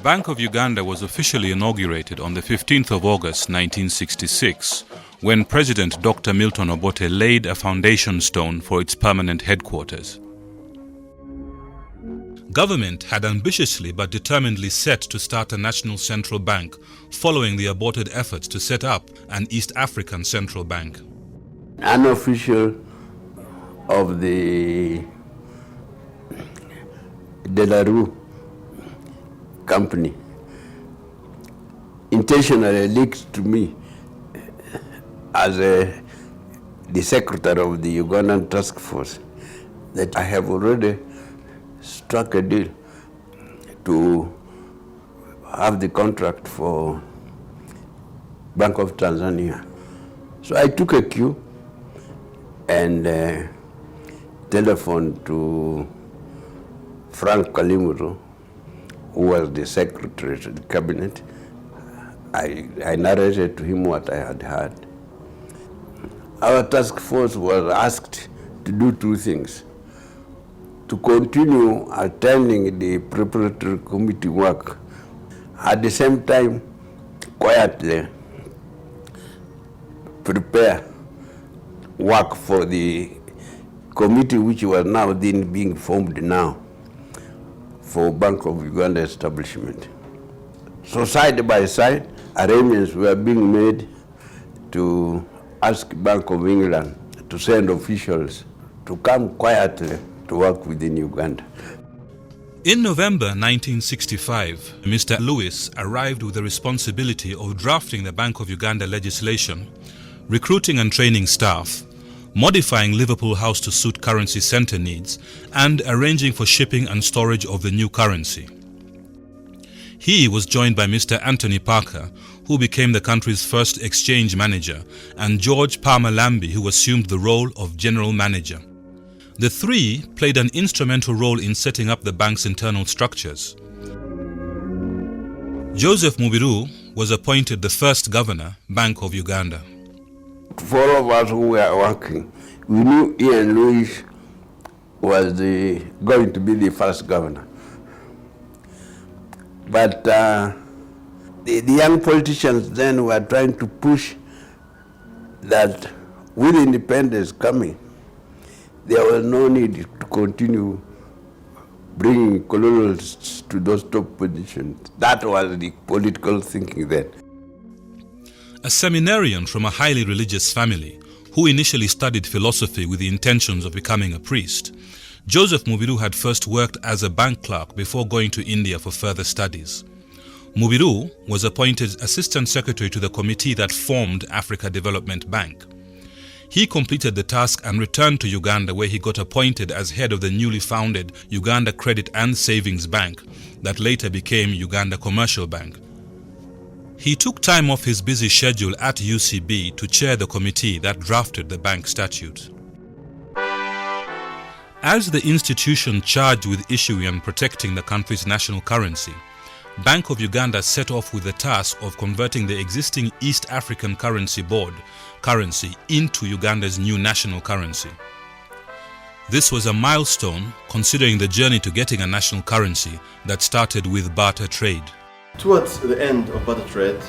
Bank of Uganda was officially inaugurated on the 15th of August 1966, when President Dr. Milton Obote laid a foundation stone for its permanent headquarters. Government had ambitiously but determinedly set to start a national central bank following the aborted efforts to set up an East African central bank. An official of the De La Rue company intentionally leaked to me as the secretary of the Ugandan task force that I have already struck a deal to have the contract for Bank of Tanzania. So I took a cue and telephoned to Frank Kalimuro, who was the secretary to the cabinet. I narrated to him what I had heard. Our task force was asked to do two things: to continue attending the preparatory committee work, at the same time quietly prepare work for the committee which was now then being formed now for Bank of Uganda establishment. So side by side, arrangements were being made to ask Bank of England to send officials to come quietly to work within Uganda. In November 1965, Mr. Lewis arrived with the responsibility of drafting the Bank of Uganda legislation, recruiting and training staff, modifying Liverpool House to suit currency centre needs, and arranging for shipping and storage of the new currency. He was joined by Mr. Anthony Parker, who became the country's first exchange manager, and George Palmer Lambie, who assumed the role of general manager. The three played an instrumental role in setting up the bank's internal structures. Joseph Mubiru was appointed the first governor, Bank of Uganda. For all of us who were working, we knew Ian Lewis was going to be the first governor. But the young politicians then were trying to push that with independence coming, there was no need to continue bringing colonials to those top positions. That was the political thinking then. A seminarian from a highly religious family, who initially studied philosophy with the intentions of becoming a priest, Joseph Mubiru had first worked as a bank clerk before going to India for further studies. Mubiru was appointed Assistant Secretary to the committee that formed Africa Development Bank. He completed the task and returned to Uganda, where he got appointed as head of the newly founded Uganda Credit and Savings Bank that later became Uganda Commercial Bank. He took time off his busy schedule at UCB to chair the committee that drafted the bank statute. As the institution charged with issuing and protecting the country's national currency, Bank of Uganda set off with the task of converting the existing East African Currency Board currency into Uganda's new national currency. This was a milestone considering the journey to getting a national currency that started with barter trade. Towards the end of barter trade,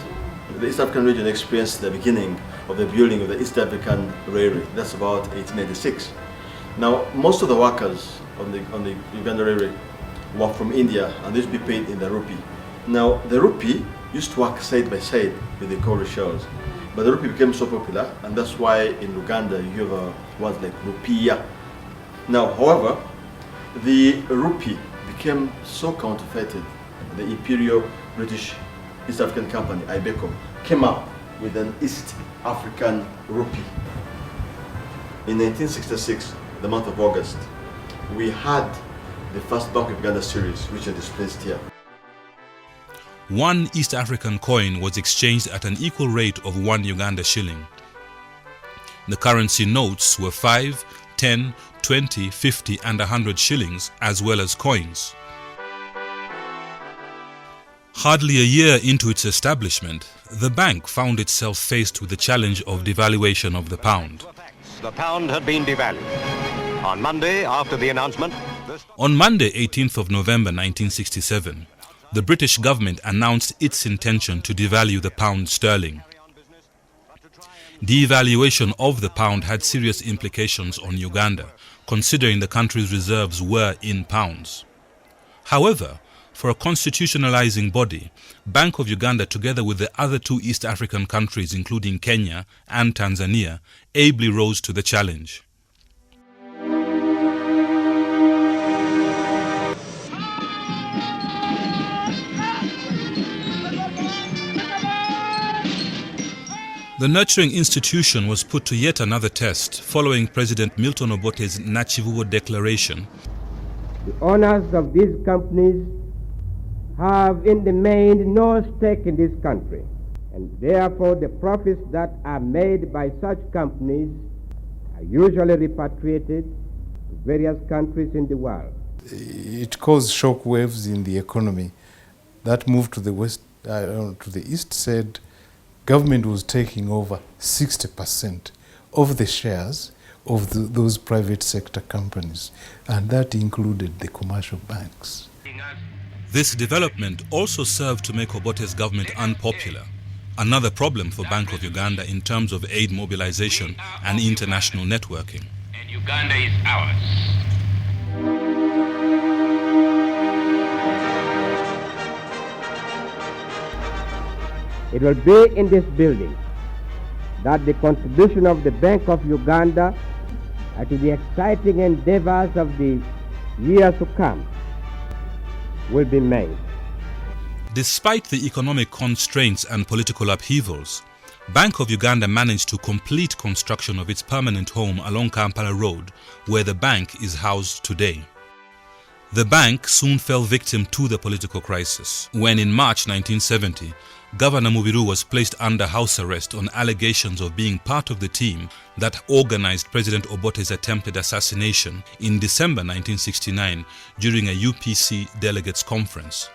the East African region experienced the beginning of the building of the East African Railway. That's about 1896. Now, most of the workers on the Uganda Railway were from India, and they used to be paid in the rupee. Now, the rupee used to work side by side with the cowrie shells, but the rupee became so popular, and that's why in Uganda you have words like rupiah. Now, however, the rupee became so counterfeited. The Imperial British East African Company, IBECO, came up with an East African rupee. In 1966, the month of August, we had the first Bank of Uganda series, which are displayed here. One East African coin was exchanged at an equal rate of 1 Uganda shilling. The currency notes were 5, 10, 20, 50 and 100 shillings, as well as coins. Hardly a year into its establishment, the bank found itself faced with the challenge of devaluation of the pound. The pound had been devalued. On Monday, after the announcement... On Monday, 18th of November 1967, the British government announced its intention to devalue the pound sterling. Devaluation of the pound had serious implications on Uganda, considering the country's reserves were in pounds. However, for a constitutionalizing body, Bank of Uganda, together with the other two East African countries, including Kenya and Tanzania, ably rose to the challenge. The nurturing institution was put to yet another test following President Milton Obote's Nachivubo Declaration. The owners of these companies have in the main no stake in this country, and therefore the profits that are made by such companies are usually repatriated to various countries in the world. It caused shock waves in the economy. That move to the west, to the east, said government was taking over 60% of the shares of those private sector companies, and that included the commercial banks. This development also served to make Obote's government unpopular, another problem for Bank of Uganda in terms of aid mobilization and international networking. And Uganda is ours. It will be in this building that the contribution of the Bank of Uganda to the exciting endeavors of the years to come will be made. Despite the economic constraints and political upheavals, Bank of Uganda managed to complete construction of its permanent home along Kampala Road, where the bank is housed today. The bank soon fell victim to the political crisis, when in March 1970, Governor Mubiru was placed under house arrest on allegations of being part of the team that organized President Obote's attempted assassination in December 1969 during a UPC delegates conference.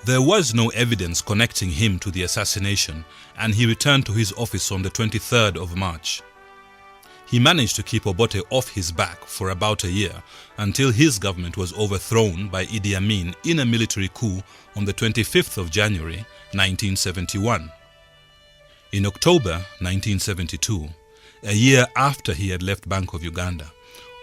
There was no evidence connecting him to the assassination, and he returned to his office on the 23rd of March. He managed to keep Obote off his back for about a year until his government was overthrown by Idi Amin in a military coup on the 25th of January 1971. In October 1972, a year after he had left Bank of Uganda,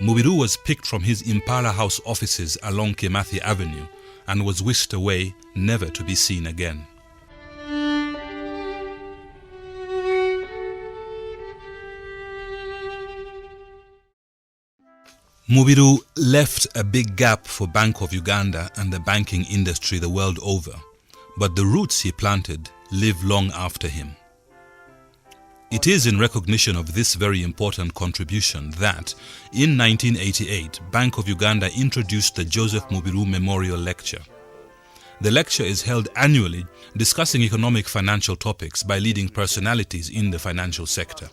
Mubiru was picked from his Impala House offices along Kimathi Avenue and was whisked away, never to be seen again. Mubiru left a big gap for Bank of Uganda and the banking industry the world over, but the roots he planted live long after him. It is in recognition of this very important contribution that, in 1988, Bank of Uganda introduced the Joseph Mubiru Memorial Lecture. The lecture is held annually, discussing economic financial topics by leading personalities in the financial sector.